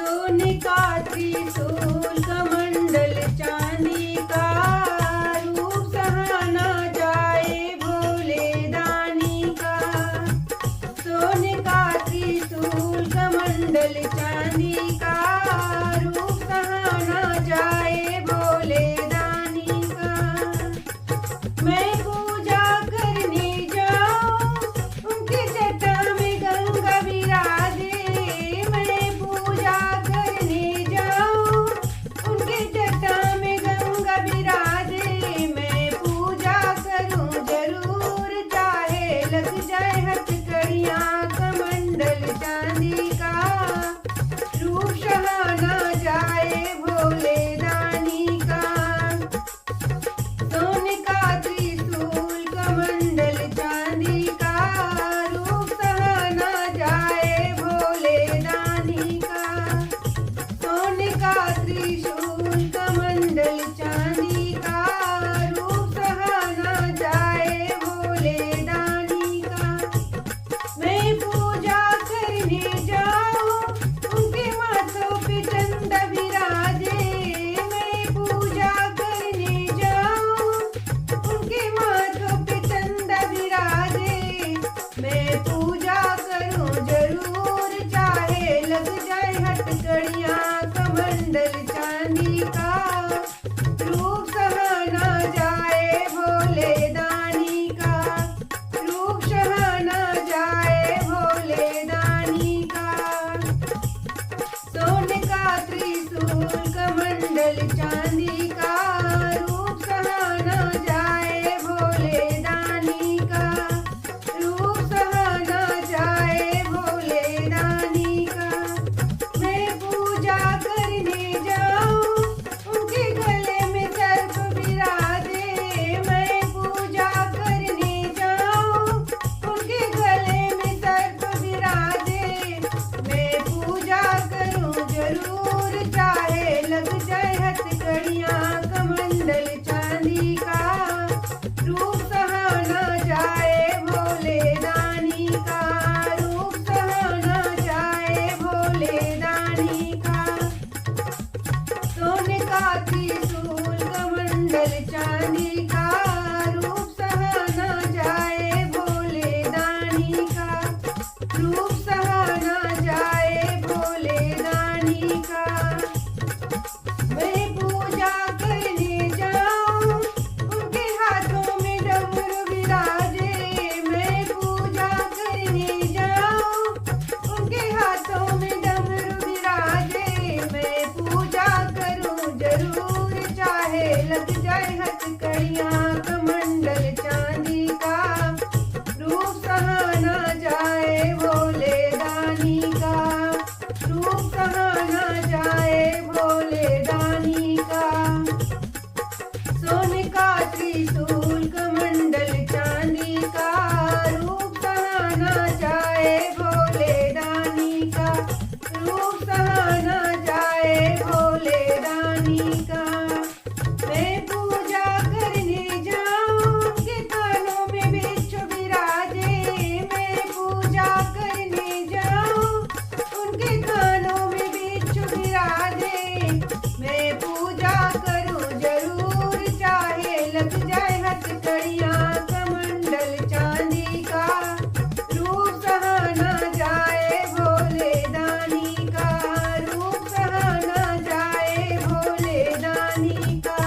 सोने का त्रिशूल कमंडल चांदी का, रूप सहाना जाए भोले दानी का। सोने का त्रिशूल कमंडल चांदी का, रूप सहाना जाए भोले दानी का। मैं पूजा करने जाऊं उनके जटा में गंगा विराजे। मैं पूजा करने जाऊं उनके जटा में गंगा विराजे। मैं पूजा करूं जरूर, चाहे लग जाए हथकड़ियां कमंडल चांदी का, रूप सहाना जाए भोले दानी का। सोने का त्रिशूल कमंडल चांदी का, रूप सहाना जाए भोले दानी का। सोने का त्रिशूल कमंडल चांदी का, रूप सहाना जाए भोले दानी का। मैं पूजा करने जाऊं उनके माथों पे चंदा विराजे। मैं पूजा करने जाऊं उनके माथों पे चंदा विराजे। मैं पूजा करूं जरूर, चाहे लग जाए हथकड़ियां कमंडल चांदी का, रूप सहाना जाए भोले दानी का। रूप सहाना जाए भोले दानी का। सोने का त्रिशूल कमंडल चांदी का, रूप सहाना जाए भोले दानी का। रूप सहाना जाए भोले दानी का। मैं पूजा करने जाऊं उनके गले में सर्प विराजे। मैं पूजा करने जाऊं उनके गले में सर्प विराजे। मैं पूजा करूं जरूर, चाहे लग जाए हथकड़ियां कमंडल चांदी का, रूप सहाना जाए भोले दानी का। रूप सहाना जाए भोले दानी का। सोने का त्रिशूल कमंडल चांदी का, रूप सहाना जाए भोले दानी का। रूप सहाना जाए भोले दानी का। मैं पूजा करने जाऊं उनके हाथों में डमरू विराजे। मैं पूजा करने जाऊं उनके हाथों में डमरू विराजे। मैं पूजा करूं जरूर, चाहे लग जाए हथकड़ियां कमंडल चांदी का, रूप सहाना जाए भोले दानी का। रूप सहाना जाए भोले दानी का। सोने का त्रिशूल कमंडल चांदी का, रूप सहाना जाए भोले दानी का। रूप सहाना जाए भोले दानी का। मैं पूजा करने जाऊं उनके कानों में बिच्छू विराजे। मैं पूजा करने जाऊं उनके कानों में बिच्छू विराजे। मैं पूजा करूं जरूर, चाहे लग जाए हथकड़ियां कमंडल चांदी का, रूप सहाना जाए भोले दानी का। रूप सहाना जाए भोले दानी का।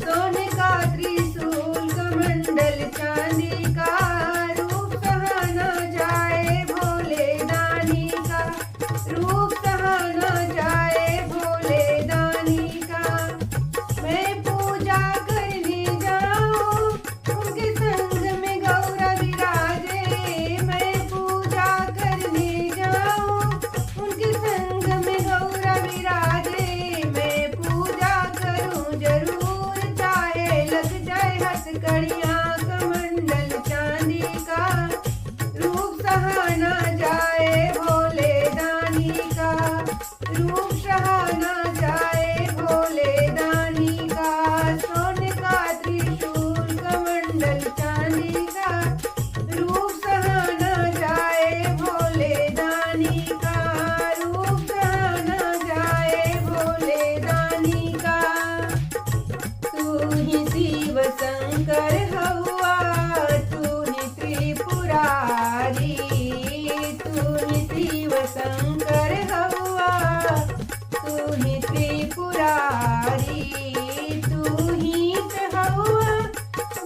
सोने का त्रिशूल कमंडल चांदी का, रूप सहाना जाए भोले दानी का। रूप सहाना जाए भोले दानी का। मैं पूजा करने जाऊं उनके संग में गौरा विराजे। मैं पूजा करने जाऊं उनके संग में गौरा विराजे। मैं पूजा करूं जरूर, चाहे लग जाए हथकड़ियां कमंडल चांदी का, रूप सहाना जाए भोले दानी का। रूप सहाना जाए भोले दानी का। सोने का त्रिशूल कमंडल चांदी का, रूप सहाना जाए भोले दानी का। रूप शंकर हवा, तू ही त्रिपुरारी, तू ही हवा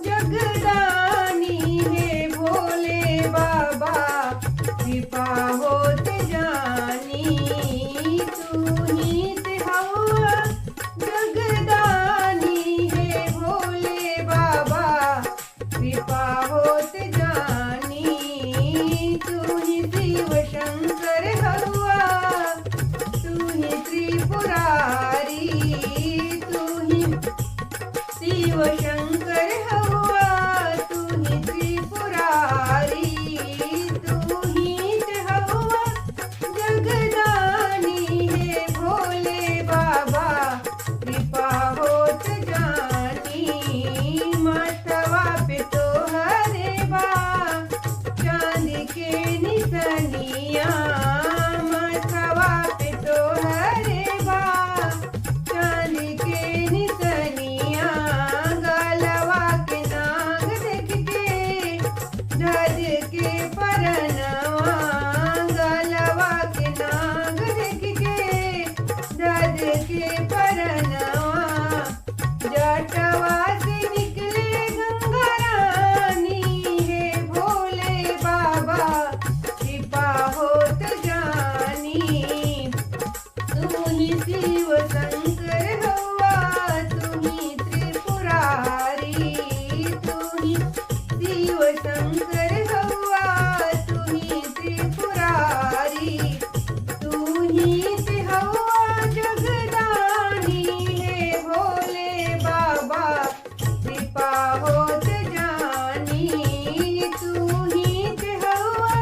जगदानी है भोले बाबा, कृपा होत जानी, तू ही हवा जगदानी है भोले बाबा, कृपा होत जानी, तू ही शिव शंकर हवा, तू ही त्रिपुरारी, तू ही शिव शंकर हवा, तू ही त्रिपुरारी, तू ही हवा जगदानी है भोले बाबा, कृपा होत जानी, माथवा पे तो हरे बा चांद के निसनिया, माथवा पे तो हरे बा चांद के निसनिया, गलवा के नाग देख के धज के परनवा, गलवा के नाग देख के धज के परनवा, जटवा से निकले गंगा रानी है भोले बाबा, कृपा होत जानी, तू ही शिव शंकर हवा, तू ही त्रिपुरारी, तू ही शिव शंकर हवा, तू ही त्रिपुरारी, तू ही हवा जगदानी है भोले बाबा, कृपा होत जानी, तू ही हवा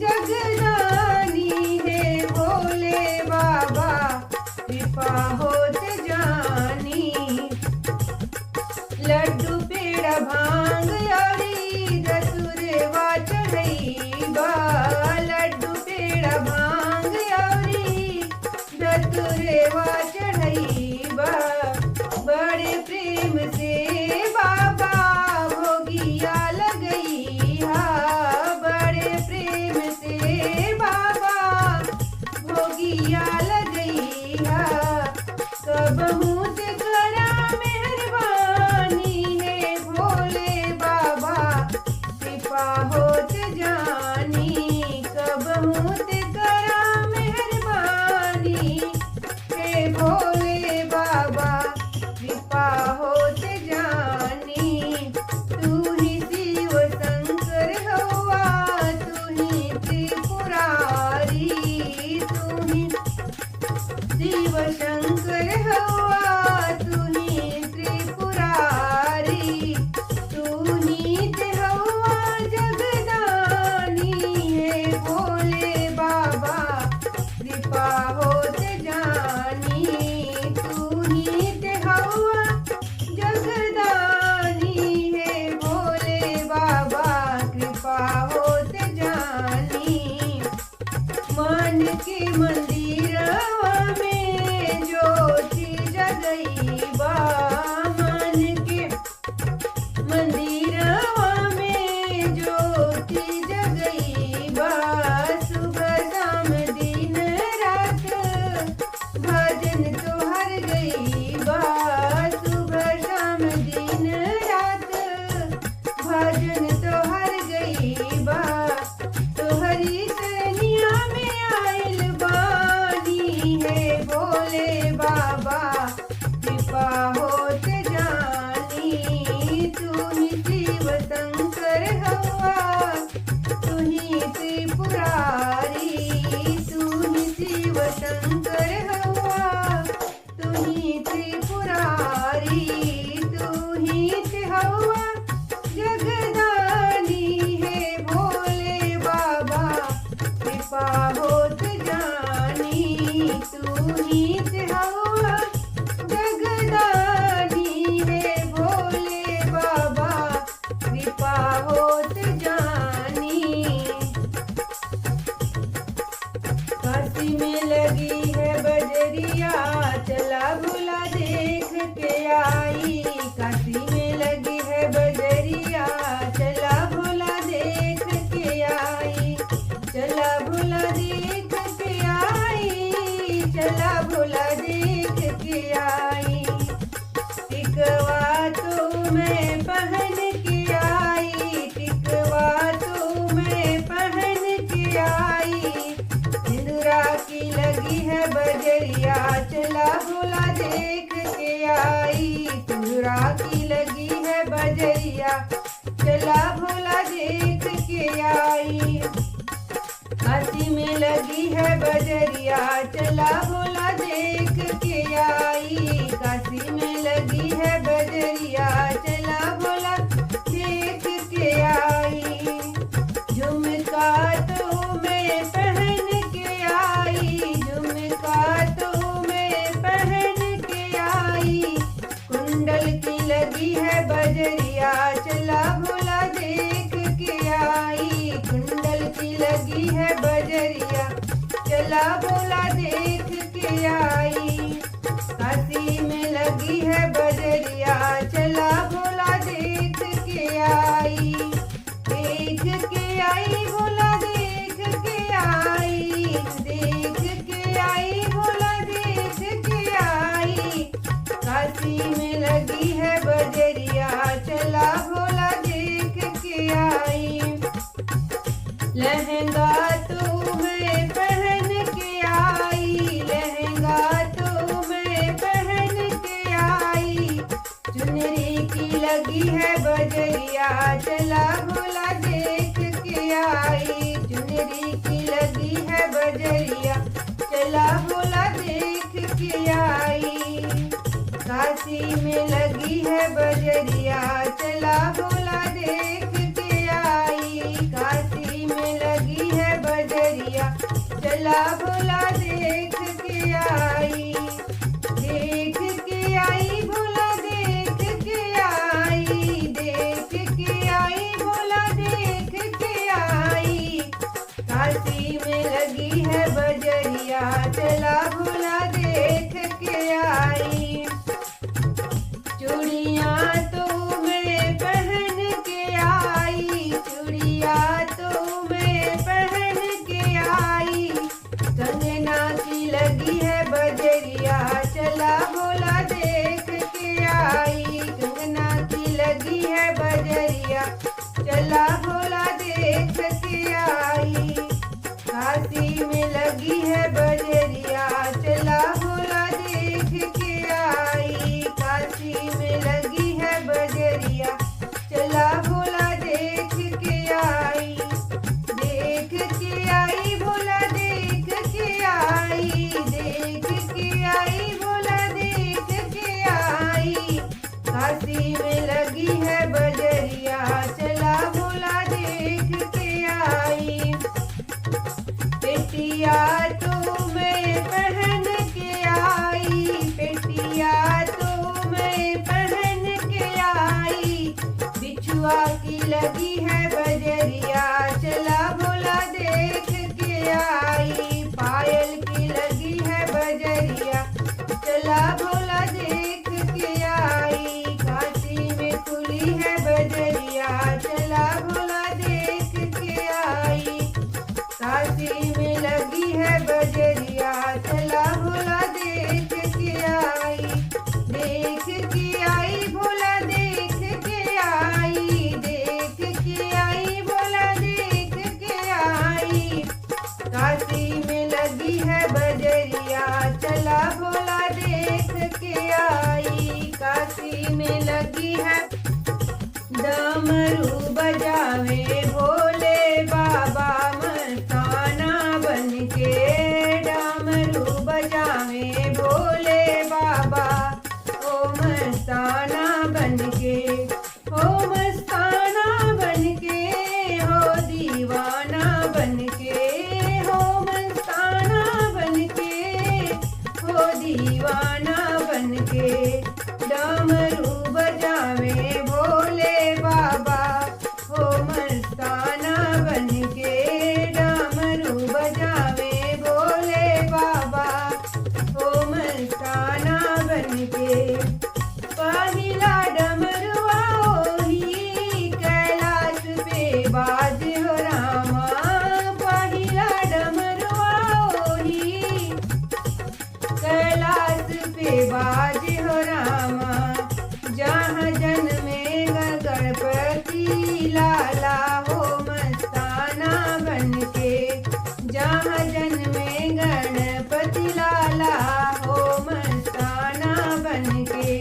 जगदानी है भोले बाबा, कृपा होत जानी, लड्डू पेड़ा भांग यारी दसुरवा चढ़ैबा, लड्डू पेड़ा भांग यारी दसुरवा चढ़ैबा, बड़े प्रेम से बाबा भोगिया लगैहा, बड़े प्रेम से बाबा भोगिया लगैहा, कबहू से करा मेहरबानी है भोले बाबा, कृपा होत जानी, कबहू से करा मेहरबानी है भोले बाबा, कृपा होत जानी, तू ही शिव शंकर हवा, तू ही त्रिपुरारी, तू ही शिव शंकर हवा, तू ही त्रिपुरारी, तू ही हवा जगदानी है भोले बाबा, कृपा होत जानी, तू ही हवा जगदानी है भोले बाबा, कृपा होत जानी, मन के मंदिरवा में ज्योति जगईबा, मन के मंदिरवा में ज्योति जगईबा, सुबह शाम दिन रात भजन तोहर गईबा, सुबह शाम दिन रात भजन तोहर गईबा, तोहरी सनिया में आइल बानी है भोले बाबा, कृपा होत जानी, तू ही शिव शंकर हवा, तू ही त्रिपुरारी, तू ही शिव शंकर हवा, तू ही त्रिपुरारी, तू ही हवा जगदानी है भोले बाबा, कृपा होत जानी, तू ही हवा जगदानी है भोले बाबा, कृपा होत जानी, काशी में लगी है बजरिया, चला भुला देख के आई, काशी में लगी है बजरिया, चला भुला देख के आई, चला भुला देख चला भोला देख के आई। टिकवा तो मैं पहन के आई, टिकवा तो मैं पहन के आई। सिंदूरा की लगी है बजरिया, चला भोला देख के आई। सिंदूरा की लगी है बजरिया, चला भोला देख के आई। काशी में लगी है बजरिया, चला भोला देख के आई। काशी में लगी है बजरिया, चला भोला देख के आई। झुमका तो मैं पहन के आई, झुमका तो मैं पहन के आई। कुंडल की लगी है बजरिया, चला भोला देख के आई। कुंडल की लगी है बजरिया, चला भोला देख के आई। काशी में लगी है बजरिया, चला भोला देख के आई। देख के आई भोला देख के आई, देख के आई भोला देख के आई। काशी में लगी है बजरिया, चला भोला देख के आई। लहंगा तो मैं पहन के आई, लहंगा तो मैं पहन के आई। चुनरी की लगी है बजरिया, चला भोला देख के आई। चुनरी की लगी है बजरिया, चला भोला देख के आई। काशी में लगी है बजरिया, चला भोला देख के आई। काशी में लगी है बजरिया, चला भोला देख के आई। देख के आई भोला देख के आई, देख के आई भोला देख के आई। काशी में लगी है बजरिया, चला भोला देख के आई। चूड़ियाँ तो मैं पहन के आई, चूड़ियाँ तो मैं पहन के आई। कंगना की लगी है बजरिया, चला भोला देख के आई। कंगना की लगी है बजरिया, चला भोला देख के आई। काशी में लगी है बजरिया, चला भोला देख के आई। काशी में लगी है बजरिया, चला भोला देख के आई। देख के आई भोला देख के आई, देख के आई भोला देख के आई। काशी में लगी है बजरिया, चला भोला देख के आई। पेटिया तो मैं पहन के आई, पेटिया तो मैं पहन के आई। बिछुआ की लगी है बजरिया, चला भोला देख के आई। पायल की लगी है बजरिया, चला भोला देख के आई। काशी में खुली है बजरिया, चला भोला देख के आई। काशी में लगी है बजरिया, चला भोला देख के आई। देख के आई भोला देख के आई, देख के आई भोला देख के आई। काशी में लगी है बजरिया, चला भोला देख के आई। काशी में लगी है डमरू बजावे भोले बाबा मस्ताना बनके। डमरू बजावे भोले बाबा ओ मस्ताना बनके, ओ मस्ताना बनके, हो दीवाना बनके, हो मस्ताना बनके, हो दीवाना बनके। डमरू बजावे भोले बाबा हो मस्ताना बनके। डमरू बजावे जन्मे गणपति लाला हो मस्ताना बनके।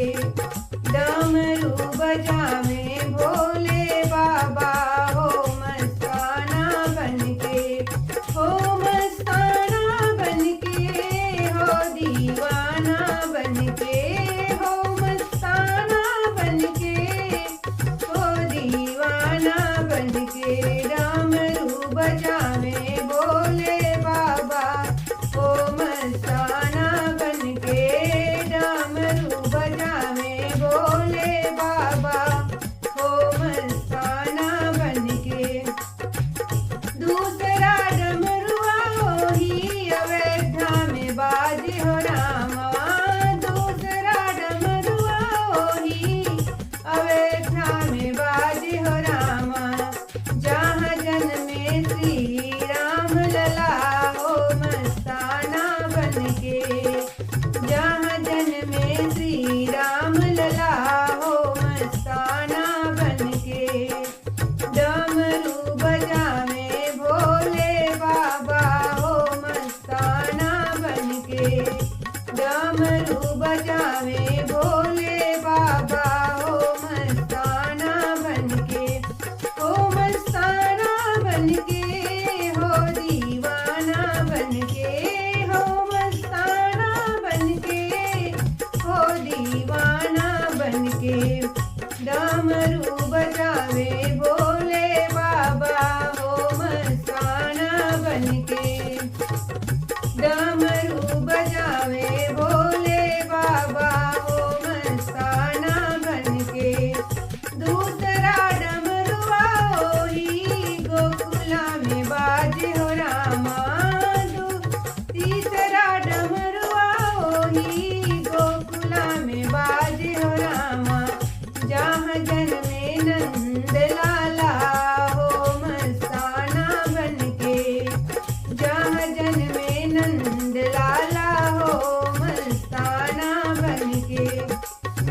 डमरू बजावे भोले बाबा हो मस्ताना बनके। हो मस्ताना बनके हो दीवाना बनके। हो मस्ताना बनके हो दीवाना बनके। डमरू बजावे भोले बाबा हो मस्ताना बनके। डमरू बजावे भोले बाबा हो मस्ताना बनके। दूसरा डमरुआ वही अयोध्या में बाजे हो रामा। दूसरा डमरुआ वही अयोध्या में बाजे हो रामा। जहाँ जन्मे श्री राम लला हो मस्ताना बनके। जहाँ जन्मे श्री राम लला हो मस्ताना बनके। डमरू बजावे भोले बाबा हो मस्ताना बनके। डमरू बजावे भोले बाबा हो मस्ताना बनके। हो मस्ताना बनके हो दीवाना बनके। हो मस्ताना बनके हो दीवाना बनके। डमरू बजावे भोले बाबा हो मस्ताना बनके। डमरू बजावे भोले बाबा हो मस्ताना बनके। दूसरा डमरुआ वही गोकुला में बाजे हो रामा। तीसरा डमरुआ वही गोकुला में बाजे हो रामा। जहाँ जन्मे नंद लाला हो मस्ताना बनके। जहाँ जन्मे नंद लाला हो मस्ताना बनके।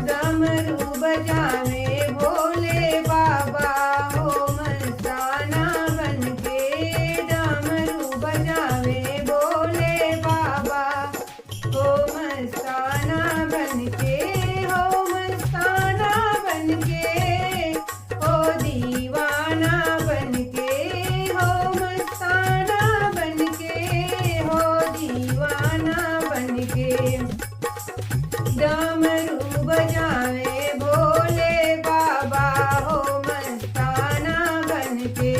डमरू बजावे भोले बाबा हो मस्ताना बनके। डमरू बजावे भोले बाबा हो मस्ताना बनके। हो मस्ताना बनके हो दीवाना बनके। हो मस्ताना बनके हो दीवाना बनके। डमरू बजावे भोले बाबा हो मस्ताना बनके।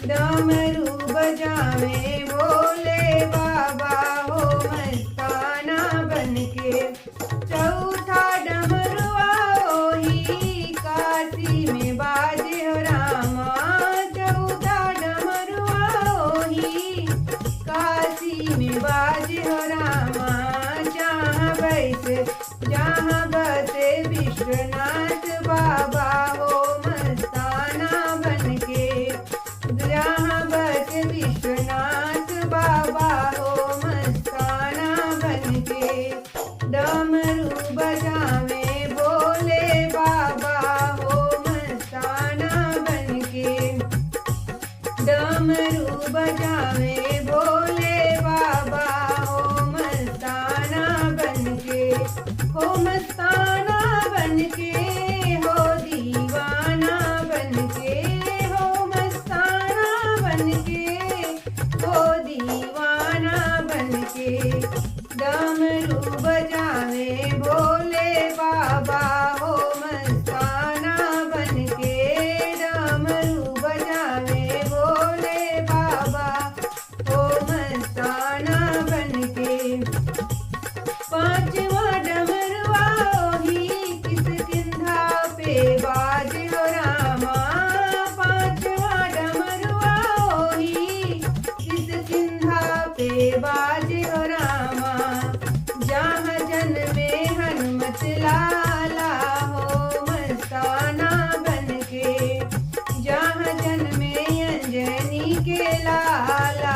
डमरू बजावे भोले बाबा हो मस्ताना बनके। चौथा डमरुआ वही काशी में बाजे हो रामा। चौथा डमरुआ वही काशी में बाजे हो रामा। जहाँ बसे विश्वनाथ बाबा हो मस्ताना बनके। जहाँ बसे विश्वनाथ बाबा हो मस्ताना बनके। डमरू बजावे भोले बाबा हो मस्ताना बनके। डमरू बजावे भोले बाबा हो मस्ताना बनके। हो मस्ताना बनके हो दीवाना बनके। हो मस्ताना बनके हो दीवाना बनके। डमरू बजावे भोले बाबा हो मस्ताना बनके। डमरू बजावे भोले बाबा हो मस्ताना बनके। पांचवा डमरुआ वही किष्किंधा पे बाजे हो रामा। पांचवा डमरुआ वही किष्किंधा पे बाजे हो रामा। जहाँ जन्मे हनुमत लाला हो मस्ताना बनके। जहाँ जन्मे अंजनी के लाला